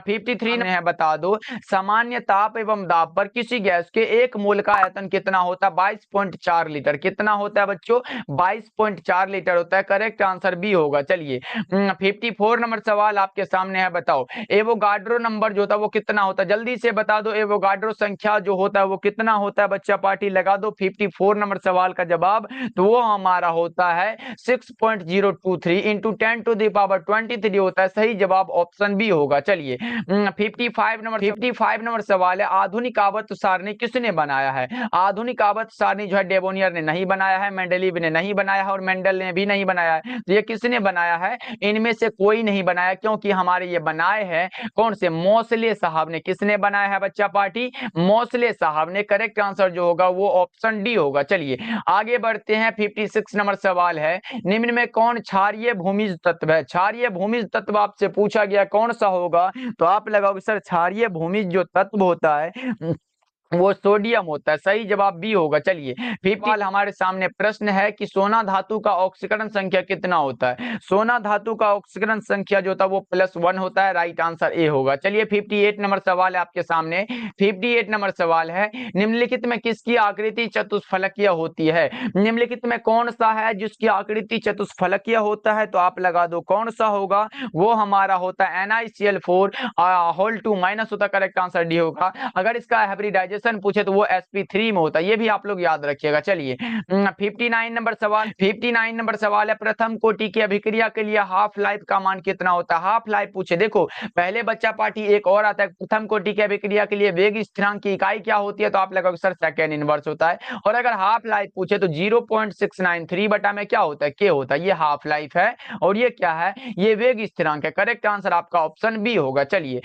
53 है, बता दो सामान्य ताप एवं दाब पर किसी गैस के एक मोल का आयतन कितना होता है, 22.4 लीटर। कितना होता है बच्चों, 22.4 लीटर होता है। करेक्ट आंसर बी होगा। चलिए 54 नंबर सवाल आपके सामने है, बताओ एवोगाड्रो नंबर जो होता है वो कितना होता है, जल्दी से बता दो एवोगाड्रो संख्या जो होता है वो कितना होता है बच्चा पार्टी, लगा दो 54 नंबर सवाल का जवाब, तो वो हमारा होता है 6.023 इंटू 10⁻23 होता है। सही जवाब ऑप्शन बी होगा। चलिए 55 नंबर सवाल है, आधुनिक आवर्त सारणी किसने बनाया है। आधुनिक आवर्त सारणी जो है डेबोनियर ने नहीं बनाया है, मेंडलीव ने नहीं बनाया है और मेंडल ने भी नहीं बनाया है। तो ये किसने बनाया है, इनमें से कोई नहीं बनाया, क्योंकि हमारे ये बनाए हैं कौन से, मोसले साहब ने। किसने बनाया है बच्चा पार्टी, मोसले साहब ने। करेक्ट आंसर जो होगा वो ऑप्शन डी होगा। चलिए आगे बढ़ते हैं। 56 नंबर सवाल है, निम्न में कौन क्षारीय भूमिज तत्व है। क्षारीय भूमिज तत्व आपसे पूछा गया कौन सा होगा, तो आप लगाओगे सर क्षारीय भूमिज जो तत्व होता है वो सोडियम होता है। सही जवाब बी होगा। चलिए 50 हमारे सामने प्रश्न है कि सोना धातु का ऑक्सीकरण संख्या कितना होता है। सोना धातु का ऑक्सीकरण संख्या जो होता है वो +1 होता है। राइट आंसर ए होगा। चलिए 58 नंबर सवाल है आपके सामने, 58 नंबर सवाल है, निम्नलिखित में किसकी आकृति चतुष्फलकीय होती है। निम्नलिखित में कौन सा है जिसकी आकृति चतुष्फलकीय होता है, तो आप लगा दो कौन सा होगा, वो हमारा होता है NiCl4 होल 2 माइनस होता है। करेक्ट आंसर डी होगा। अगर इसका हाइब्रिडाइजेशन पूछे तो वो sp3 में होता है, ये भी आप लोग याद रखिएगा। चलिए 59 नंबर सवाल, 59 नंबर सवाल है, प्रथम कोटि की अभिक्रिया के लिए हाफ लाइफ का मान कितना होता है। हाफ लाइफ पूछे, देखो पहले बच्चा पार्टी एक और आता है, प्रथम कोटि की अभिक्रिया के लिए वेग स्थिरांक की इकाई क्या होती है, तो आप लगाओगे सर सेकेंड इनवर्स होता है। और अगर हाफ लाइफ पूछे तो 0.693 बटा में क्या होता है, के होता है। ये हाफ लाइफ है और ये क्या है, ये वेग स्थिरांक है। करेक्ट आंसर आपका ऑप्शन बी होगा। चलिए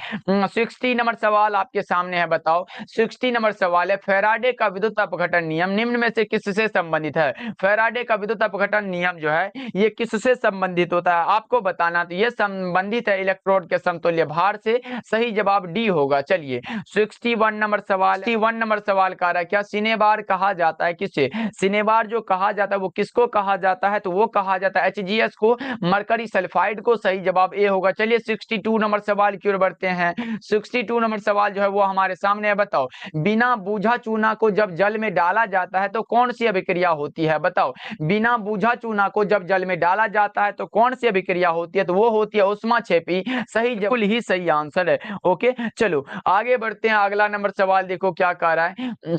60 नंबर सवाल आपके सामने है, बताओ 60 नंबर सवाल है, फैराडे का विद्युत अपघटन नियम निम्न में से किससे संबंधित है। फैराडे का विद्युत अपघटन नियम जो है ये किससे संबंधित होता है आपको बताना, तो ये संबंधित है इलेक्ट्रोड के समतुल्य भार से। सही जवाब डी होगा। चलिए 61 नंबर सवाल, 61 नंबर सवाल का रहा, क्या सिनेबार कहा जाता है किसे। सिनेबार जो कहा जाता है वो किसको कहा जाता है, तो वो कहा जाता है HGS को, मरकरी सल्फाइड को। सही जवाब ए होगा। चलिए 62 नंबर सवाल की ओर बढ़ते हैं। 62 नंबर सवाल जो है वो हमारे सामने है, बताओ बिना बूझा चूना को जब जल में डाला जाता है तो कौन सी अभिक्रिया होती है। बताओ बिना बूझा चूना को जब जल में डाला जाता है तो कौन सी अभिक्रिया होती है, तो वो होती है ऊष्माक्षेपी। सही, बिल्कुल ही सही आंसर है। ओके चलो आगे बढ़ते हैं। अगला नंबर सवाल देखो क्या कह रहा है।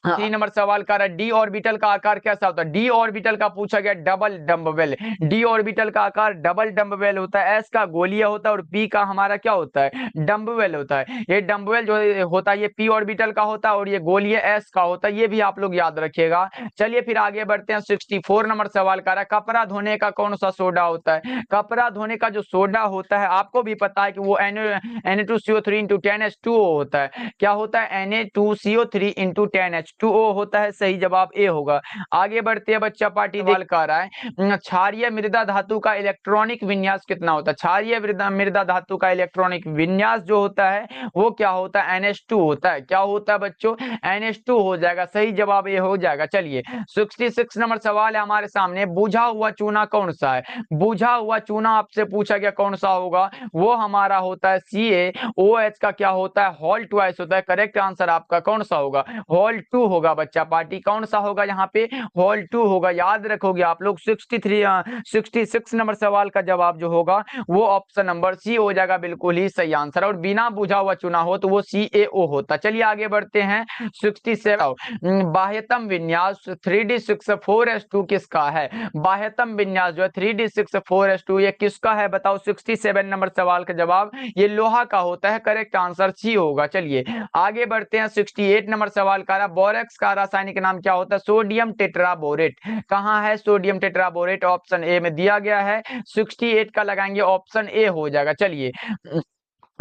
3 नंबर सवाल का डी ऑर्बिटल का आकार कैसा होता है। डी ऑर्बिटल का पूछा गया डबल डम्बवेल। डी ऑर्बिटल का आकार डबल डम्बवेल होता है। एस का गोलीय होता है और पी का हमारा क्या होता है, डम्बवेल होता है। ये डम्बवेल जो होता है ये पी ऑर्बिटल का होता है और ये गोलीय एस का होता है। ये भी आप लोग याद रखिएगा। चलिए फिर आगे बढ़ते हैं। 64 नंबर सवाल का रहा, कपड़ा धोने का कौन सा सोडा होता है। कपड़ा धोने का जो सोडा होता है आपको भी पता है कि वो Na2CO3 × 10H2O होता है। क्या होता है, Na2CO3 × 10H2 H2O होता है, सही जवाब ए होगा। आगे बढ़ते हैं बच्चा पार्टी, सवाल कर रहा है क्षारीय मृदा धातु का इलेक्ट्रॉनिक विन्यास कितना होता है। क्षारीय मृदा धातु का इलेक्ट्रॉनिक विन्यास जो होता है वो क्या होता है, NH2 होता है। क्या होता है बच्चों, NH2 हो जाएगा, सही जवाब ये हो जाएगा। चलिए 66 नंबर सवाल है हमारे सामने, बुझा हुआ चूना कौन सा है। बुझा हुआ चूना आपसे पूछा गया कौन सा होगा, वो हमारा होता है CaOH का क्या होता है, हॉल ट्वाइस होता है। करेक्ट आंसर आपका कौन सा होगा, हॉल 2 होगा बच्चा पार्टी। कौन सा होगा यहाँ पे, हॉल 2 होगा, याद रखोगे आप लोग। 66 नंबर सवाल का जवाब जो होगा वो ऑप्शन नंबर सी हो जाएगा, बिल्कुल ही सही आंसर। और बिना बुझा हुआ चुना हो तो वो CaO होता। चलिए आगे बढ़ते हैं 67, बाह्यतम विन्यास 3d64s2 किसका है। बाह्यतम विन्यास जो है 3d64s2 ये किसका है बताओ। 67 नंबर सवाल का जवाब ये लोहा का होता है, करेक्ट आंसर सी होगा। चलिए आगे बढ़ते हैं 68 नंबर सवाल का, बोरेक्स का रासायनिक नाम क्या होता है, सोडियम टेट्राबोरेट। कहाँ है सोडियम टेट्राबोरेट, ऑप्शन ए में दिया गया है। 68 का लगाएंगे, ऑप्शन ए हो जाएगा। चलिए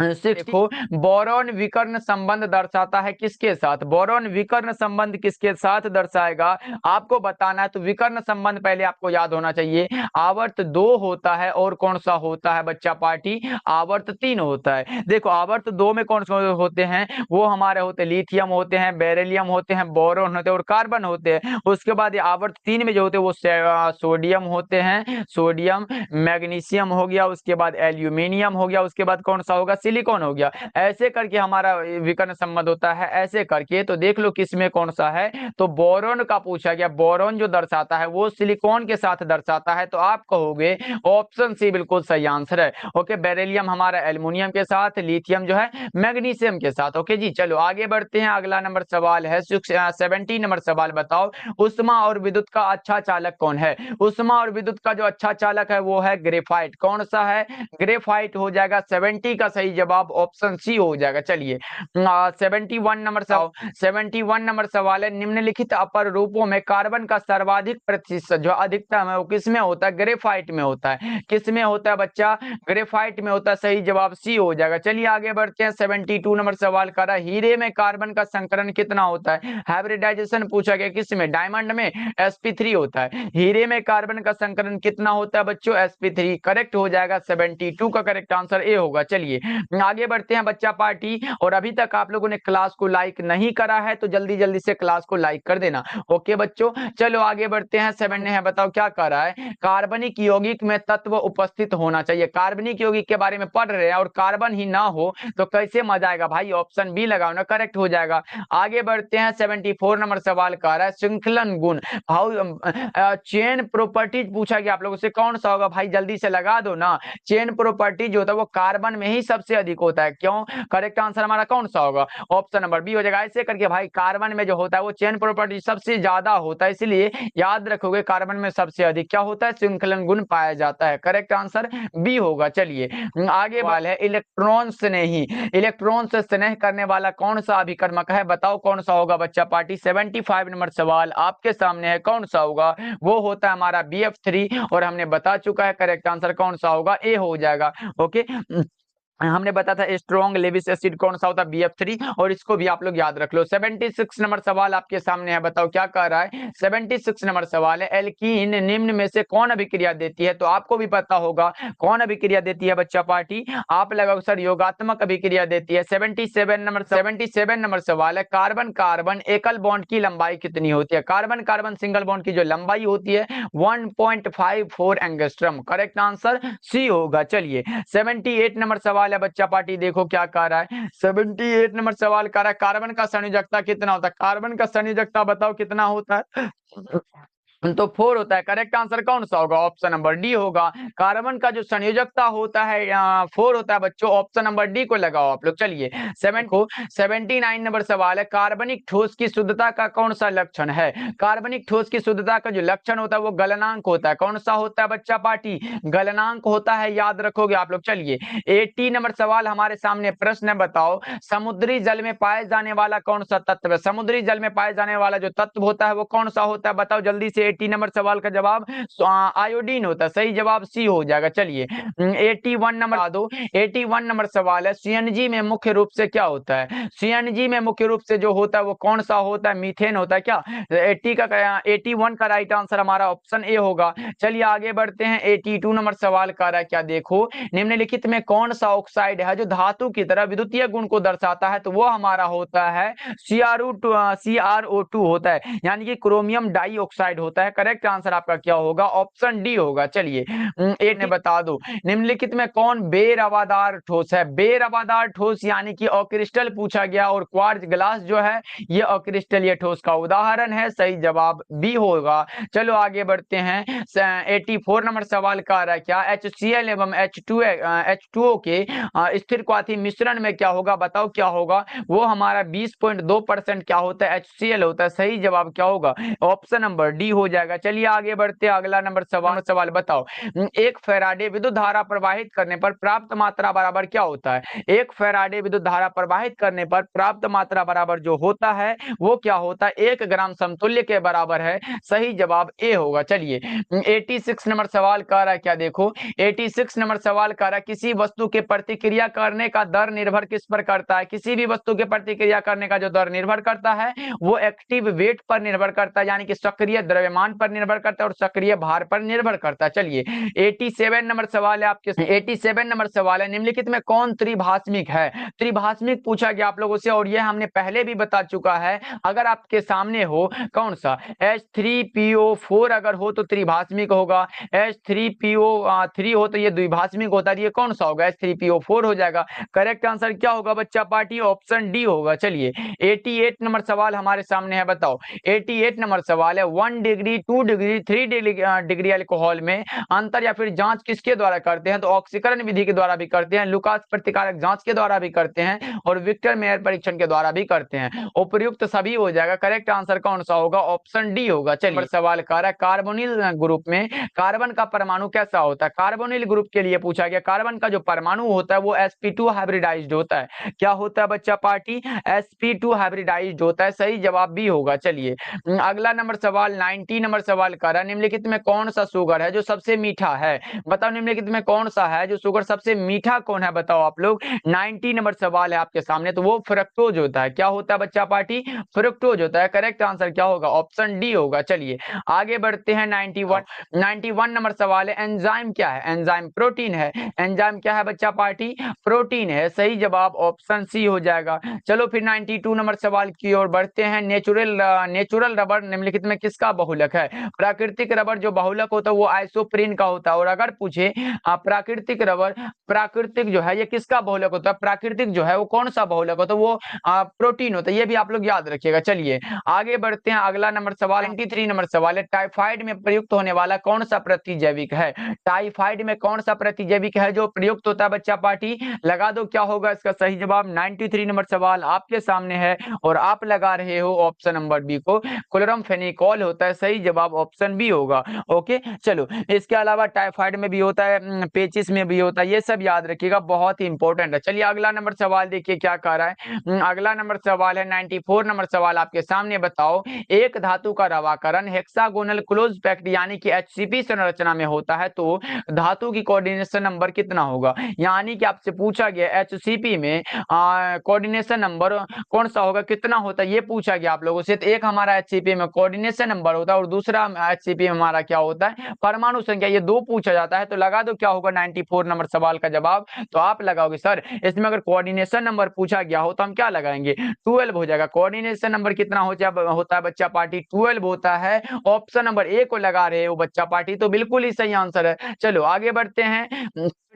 देखो, बोरॉन विकर्ण संबंध दर्शाता है किसके साथ, बोरॉन विकर्ण संबंध किसके साथ दर्शाएगा आपको बताना है। तो विकर्ण संबंध पहले आपको याद होना चाहिए, आवर्त 2 होता है और कौन सा होता है बच्चा पार्टी, आवर्त 3 होता है। देखो आवर्त 2 में कौन से होते हैं, वो हमारे होते लिथियम होते हैं, बेरिलियम होते हैं, बोरॉन होते हैं और कार्बन होते हैं। उसके बाद आवर्त 3 में जो होते हैं वो सोडियम होते हैं, सोडियम, मैग्नीशियम हो गया, उसके बाद एल्यूमिनियम हो गया, उसके बाद कौन सा होगा, सिलिकॉन हो गया। ऐसे करके हमारा विकर्ण संबंध होता है, ऐसे करके। तो देख लो किसमें कौन सा है, तो बोरॉन का पूछा गया। बोरॉन जो दर्शाता है वो सिलिकॉन के साथ दर्शाता है, तो आप कहोगे ऑप्शन सी बिल्कुल सही आंसर है। ओके, बेरिलियम हमारा एल्युमिनियम के साथ, लिथियम जो है मैग्नीशियम के साथ। ओके जी, चलो आगे बढ़ते हैं। अगला नंबर सवाल है 70 नंबर सवाल, बताओ उष्मा और विद्युत का अच्छा चालक कौन है। उष्मा और विद्युत का जो अच्छा चालक है वो है ग्रेफाइट। कौन सा है, ग्रेफाइट हो जाएगा। 70 का सही जवाब ऑप्शन सी हो जाएगा। चलिए 71 नंबर सवाल है, निम्नलिखित अपर रूपों में कार्बन का सर्वाधिक प्रतिशत जो अधिकतम है वो किसमें होता है, ग्रेफाइट में होता है। किसमें होता है बच्चा, ग्रेफाइट में होता है, सही जवाब सी हो जाएगा। चलिए आगे बढ़ते हैं 72 नंबर सवाल कर रहा है, हीरे में कार्बन का संकरण कितना होता है। हाइब्रिडाइजेशन पूछा गया किसमें, डायमंड में sp3 होता है। हीरे में कार्बन का संकरण कितना होता है बच्चों, sp3। करेक्ट हो जाएगा, 72 का करेक्ट आंसर ए होगा। चलिए आगे बढ़ते हैं बच्चा पार्टी, और अभी तक आप लोगों ने क्लास को लाइक नहीं करा है तो जल्दी जल्दी से क्लास को लाइक कर देना। ओके बच्चों, चलो आगे बढ़ते हैं। 7 है, बताओ क्या कर रहा है, कार्बनिक यौगिक में तत्व उपस्थित होना चाहिए। कार्बनिक यौगिक के बारे में पढ़ रहे हैं और कार्बन ही ना हो तो कैसे मजा आएगा भाई, ऑप्शन बी लगाओ ना, करेक्ट हो जाएगा। आगे बढ़ते हैं 74 नंबर सवाल कर रहा है, श्रृंखलन गुण चेन प्रॉपर्टीज पूछा गया आप लोगों से, कौन सा होगा भाई, जल्दी से लगा दो ना। चेन प्रॉपर्टी जो होता है वो कार्बन में ही सबसे अधिक होता है, क्यों, करेक्ट आंसर हमारा कौन सा होगा, ऑप्शन नंबर बी हो जाएगा। ऐसे करके भाई कार्बन में जो होता है वो चेन प्रॉपर्टी सबसे ज्यादा होता है, इसलिए याद रखोगे कार्बन में सबसे अधिक क्या होता है, श्रृंखलन गुण पाया जाता है। करेक्ट आंसर बी होगा। चलिए आगे वाला है, इलेक्ट्रॉन से स्नेह करने वाला कौन सा अभिकर्मक है, बताओ कौन सा होगा बच्चा पार्टी। 75 नंबर सवाल आपके सामने है, कौन सा होगा, वो होता है हमारा BF3, और हमने बता चुका है करेक्ट आंसर कौन सा होगा, ए हो जाएगा। ओके, हमने बताया था स्ट्रॉन्ग लेविस एसिड कौन सा होता है, BF3, और इसको भी आप लोग याद रख लो। 76 नंबर सवाल आपके सामने है, बताओ क्या कह रहा है। 76 नंबर सवाल है, एल्कीन निम्न में से कौन अभिक्रिया देती है, तो आपको भी पता होगा कौन अभिक्रिया देती है बच्चा पार्टी, आप लगाओ सर योगात्मक अभिक्रिया देती है। 77 नंबर सवाल है, कार्बन कार्बन एकल बॉन्ड की लंबाई कितनी होती है। कार्बन कार्बन सिंगल बॉन्ड की जो लंबाई होती है 1.54 एंगस्ट्रम। करेक्ट आंसर सी होगा। चलिए 78 नंबर सवाल है बच्चा पार्टी, देखो क्या कह रहा है। 78 नंबर सवाल कह रहा है, कार्बन का संयोजकता कितना होता है, कार्बन का संयोजकता बताओ कितना होता है, तो 4 होता है। करेक्ट आंसर कौन सा होगा, ऑप्शन नंबर डी होगा। कार्बन का जो संयोजकता होता है 4 होता है बच्चों, ऑप्शन नंबर डी को लगाओ आप लोग। चलिए 79 नंबर सवाल है, कार्बनिक ठोस की शुद्धता का कौन सा लक्षण है। कार्बनिक ठोस की शुद्धता का जो लक्षण होता है वो गलनांक होता है। कौन सा होता है बच्चा पार्टी, गलनांक होता है, याद रखोगे आप लोग। चलिए 80 नंबर सवाल हमारे सामने प्रश्न है, बताओ समुद्री जल में पाए जाने वाला कौन सा तत्व है। समुद्री जल में पाए जाने वाला जो तत्व होता है वो कौन सा होता है, बताओ जल्दी से। 80 नंबर सवाल का जवाब आयोडीन होता है, सही जवाब सी हो जाएगा। चलिए 81 नंबर आ दो। 81 नंबर सवाल है, सीएनजी में मुख्य रूप से क्या होता है? सीएनजी में मुख्य रूप से जो होता है वो कौन सा होता है? मीथेन होता है क्या? 81 का राइट आंसर हमारा ऑप्शन ए होगा। चलिए आगे बढ़ते हैं। 82 नंबर सवाल का रहा क्या, देखो निम्नलिखित में कौन सा ऑक्साइड है जो धातु की तरह विद्युतीय गुण को दर्शाता है? तो वो हमारा होता है CrO2 होता है, यानी कि क्रोमियम डाइऑक्साइड होता है। करेक्ट आंसर आपका क्या होगा? ऑप्शन डी होगा। चलिए एक ने बता दो, निम्नलिखित में कौन बेरवादार ठोस है? बेरवादार ठोस यानी कि अक्रिस्टल पूछा गया, और क्वार्ट्ज ग्लास जो है ये अक्रिस्टलीय ठोस का उदाहरण है। सही जवाब बी होगा। चलो आगे बढ़ते हैं। 84 नंबर सवाल का आ रहा है क्या, HCl एवं H2O के स्थिर क्वाथी मिश्रण में क्या होगा? बताओ क्या होगा? वो हमारा 20.2% क्या होता है? HCl होता है। सही जवाब क्या होगा? ऑप्शन नंबर डी हो जाएगा। चलिए आगे बढ़ते हैं। अगला नंबर सवाल बताओ, एक फैराडे विद्युत धारा प्रवाहित करने पर प्राप्त मात्रा बराबर क्या होता है? एक फैराडे विद्युत धारा प्रवाहित करने पर प्राप्त मात्रा बराबर जो होता है वो क्या होता है? 1 ग्राम समतुल्य के बराबर है। सही जवाब ए होगा। चलिए 86 नंबर सवाल का रहा क्या, देखो 86 नंबर सवाल का रहा, किसी वस्तु के प्रतिक्रिया करने का दर निर्भर किस पर करता है? किसी भी वस्तु के प्रतिक्रिया करने का जो दर निर्भर करता है वो एक्टिव वेट पर निर्भर करता है, यानी कि सक्रिय द्रव्यमान पर निर्भर करता है और सक्रिय भार पर निर्भर करता है। चलिए 87 नंबर सवाल है आपके। 87 नंबर सवाल है, निम्नलिखित में कौन त्रिभाषमिक है? त्रिभाषमिक पूछा गया आप लोगों से, और यह हमने पहले भी बता चुका है। अगर आपके सामने हो कौन सा H3PO4 अगर हो तो त्रिभाषमिक होगा, H3PO3 हो तो ये द्विभाषमिक होता है। ये कौन सा होगा? H3PO4 हो जाएगा। करेक्ट आंसर क्या होगा बच्चा पार्टी? ऑप्शन डी होगा। चलिए 88 नंबर सवाल हमारे सामने है, बताओ 88 नंबर सवाल है, 1 डिग्री 2 डिग्री 3 डिग्री अल्कोहल में अंतर या फिर जांच किसके द्वारा करते हैं? तो ऑक्सीकरण विधि के द्वारा भी करते हैं, लुकास प्रतिकारक जांच के द्वारा भी करते हैं, और विक्टर मेयर परीक्षण के द्वारा भी करते हैं। उपयुक्त सभी हो जाएगा। करेक्ट आंसर कौन सा होगा? ऑप्शन डी होगा। चलिए सवाल कर रहा है, कार्बोनिल ग्रुप में कार्बन का परमाणु कैसा होता है? कार्बोनिल ग्रुप के लिए पूछा गया। कार्बन का जो परमाणु होता है वो sp2 हाइब्रिडाइज्ड होता है। क्या होता है बच्चा पार्टी? sp2 हाइब्रिडाइज्ड होता है। सही जवाब भी होगा। चलिए अगला नंबर सवाल 90 नंबर सवाल कर रहा है, निम्नलिखित में कौन सा शुगर है जो सबसे मीठा है? बताओ निम्नलिखित में कौन सा है जो शुगर सबसे मीठा कौन है? बताओ आप लोग। 90 नंबर सवाल है आपके सामने, तो वो फ्रक्टोज होता है। क्या होता है बच्चा पार्टी? फ्रक्टोज होता है। करेक्ट आंसर क्या होगा? ऑप्शन डी होगा। चलिए आगे बढ़ते हैं। 91 नंबर सवाल है, एंजाइम क्या है? एंजाइम प्रोटीन है। एंजाइम क्या है बच्चा पार्टी? प्रोटीन है। सही जवाब ऑप्शन सी हो जाएगा। चलो फिर 92 नंबर सवाल की ओर बढ़ते हैं। नेचुरल रबर निम्नलिखित में किसका बहुलक है? प्राकृतिक रबर जो बहुलक होता है वो आइसोप्रीन का होता है। और अगर पूछे प्राकृतिक रबर, प्राकृतिक जो है ये किसका बहुलक होता है? प्राकृतिक जो है वो कौन सा बहुलक होता है? वो प्रोटीन होता है। ये भी आप लोग याद रखिएगा। चलिए आगे बढ़ते हैं। अगला नंबर सवाल 93 नंबर सवाल है, टाइफाइड में प्रयुक्त होने वाला कौन सा प्रतिजैविक है? टाइफाइड में कौन सा प्रतिजैविक है जो प्रयुक्त होता है बच्चा पार्टी? लगा दो क्या होगा इसका सही जवाब। 93 नंबर सवाल आपके सामने है और आप लगा रहे हो ऑप्शन नंबर बी को, क्लोरमफेनिकोल होता है। सही जवाब ऑप्शन बी होगा। ओके चलो, इसके अलावा टाइफाइड में भी होता है, पेचिस में भी होता है, ये सब याद रखिएगा, बहुत ही इंपॉर्टेंट है। चलिए अगला नंबर सवाल देखिए क्या कह रहा है। अगला नंबर सवाल है 94 नंबर सवाल आपके सामने, बताओ एक धातु का रवाकरण हेक्सागोनल क्लोज पैक्ड यानी कि HCP संरचना में होता है तो धातु की कोऑर्डिनेशन नंबर कितना होगा? यानी कि आपसे पूछा गया HCP में कोऑर्डिनेशन नंबर कौन सा होगा, कितना होता है, ये पूछा गया आप लोगों से। तो एक हमारा HCP में कोऑर्डिनेशन नंबर होता है और दूसरा HCP में हमारा क्या होता है? परमाणु संख्या। ये दो पूछा जाता है। तो लगा दो क्या होगा 94 नंबर सवाल का जवाब। तो आप लगाओगे सर इसमें अगर कोऑर्डिनेशन नंबर पूछा गया हो तो हम क्या लगाएंगे? 12 हो जाएगा। कोऑर्डिनेशन नंबर कितना होता है बच्चा पार्टी? 12 होता है। ऑप्शन नंबर ए को लगा रहे हो बच्चा पार्टी, तो बिल्कुल ही सही आंसर है। चलो आगे बढ़ते हैं।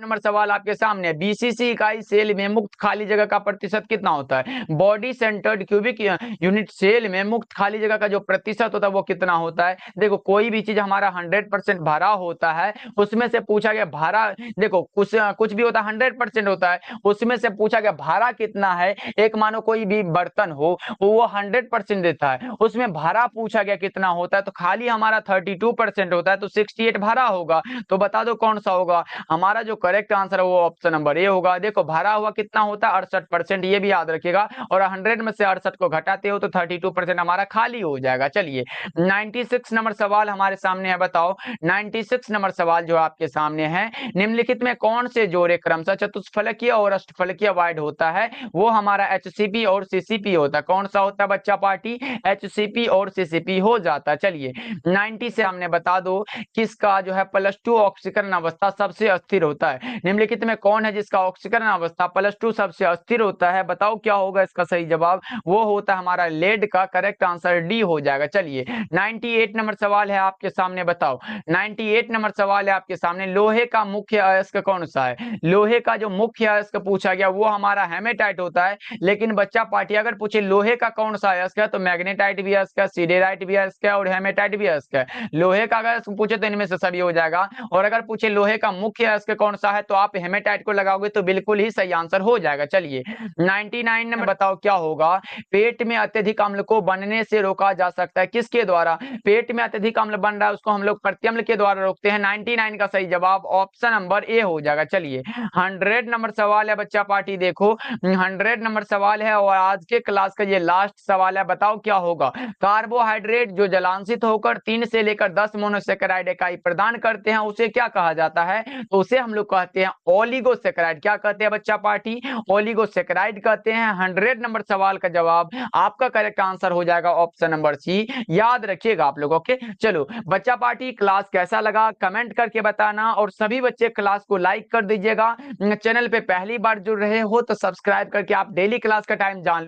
नंबर सवाल आपके सामने, BCC इकाई सेल में मुक्त खाली जगह का प्रतिशत कितना होता है? Body centred cubic unit cell में मुक्त खाली जगह का जो प्रतिशत होता है वो कितना होता है? देखो कोई भी चीज हमारा 100% भरा होता है, उसमें से पूछा गया भरा, देखो कुछ भी होता है 100% होता है, उसमें से पूछा पूछा गया भारा कितना है, एक मानो कोई भी बर्तन हो वो 100% देता है, उसमें भारा पूछा गया कितना होता है तो खाली हमारा 32% होता है, तो 68 भारा होगा। तो बता दो कौन सा होगा हमारा जो करेक्ट आंसर है, वो ऑप्शन नंबर ए होगा। देखो भारा हुआ कितना होता है 68%, ये भी याद रखिएगा, और 100 में से 68 को घटाते हो तो 32% हमारा खाली हो जाएगा। चलिए 96 नंबर सवाल हमारे सामने है, बताओ 96 नंबर सवाल जो आपके सामने है, निम्नलिखित में कौन से जोड़े क्रमशः चतुष्फलकीय और अष्टफलकीय वाइड होता है, वो हमारा एचसीपी और सीसीपी होता है। कौन सा होता है बच्चा पार्टी, एचसीपी और सीसीपी हो जाता है। चलिए 90 से हमने बता दो किसका जो है +2 ऑक्सीकरण अवस्था सबसे अस्थिर होता है, निम्नलिखित में कौन है जिसका ऑक्सीकरण अवस्था +2 सबसे अस्थिर होता है, बताओ क्या होगा इसका सही जवाब, वो होता है हमारा लेड का, करेक्ट आंसर डी हो जाएगा। चलिए 98 नंबर सवाल है आपके सामने, बताओ 98 नंबर सवाल है आपके सामने, लोहे का मुख्य अयस्क कौन सा है, लोहे का जो मुख्य अयस्क पूछा गया वो हमारा हेमेटाइट होता है। लेकिन बच्चा पार्टी अगर पूछे लोहे का कौन सा अयस्क है तो मैग्नेटाइट भी अयस्क है, सिडेराइट भी अयस्क है और हेमेटाइट भी अयस्क है। लोहे का अगर पूछे तो इनमें से सभी हो जाएगा, और अगर पूछे लोहे का मुख्य अयस्क कौन सा है तो आप हेमेटाइट को लगाओगे तो बिल्कुल ही सही आंसर हो जाएगा। चलिए 99 नंबर बताओ क्या होगा, पेट में अत्यधिक अम्ल को बनने से रोका जा सकता है, किसके द्वारा, पेट में अत्यधिक अम्ल बन रहा है उसको हम लोग प्रत्यम्ल के द्वारा रोकते हैं। 99 का सही जवाब ऑप्शन नंबर ए हो जाएगा। चलिए 100 नंबर सवाल है बच्चा पार्टी, देखो 100 नंबर सवाल है और आज के क्लास का ये लास्ट सवाल है, बताओ क्या होगा, कार्बोहाइड्रेट जो जलांशित होकर 3 से लेकर 10 मोनोसेकेराइड इकाई प्रदान करते हैं उसे क्या कहा जाता है, तो उसे हम लोग कहते हैं ओलिगोसेकेराइड। क्या कहते हैं बच्चा पार्टी, ओलिगोसेकेराइड कहते हैं। 100 नंबर सवाल का जवाब आपका करेक्ट आंसर हो जाएगा ऑप्शन नंबर सी, याद रखिएगा आप लोग। ओके चलो बच्चा पार्टी क्लास कैसा लगा कमेंट करके बताना, और सभी बच्चे क्लास को लाइक कर दीजिएगा। चैनल पे पहली बार जुड़ रहे हो तो सब्सक्राइब करके आप डेली क्लास का टाइम जान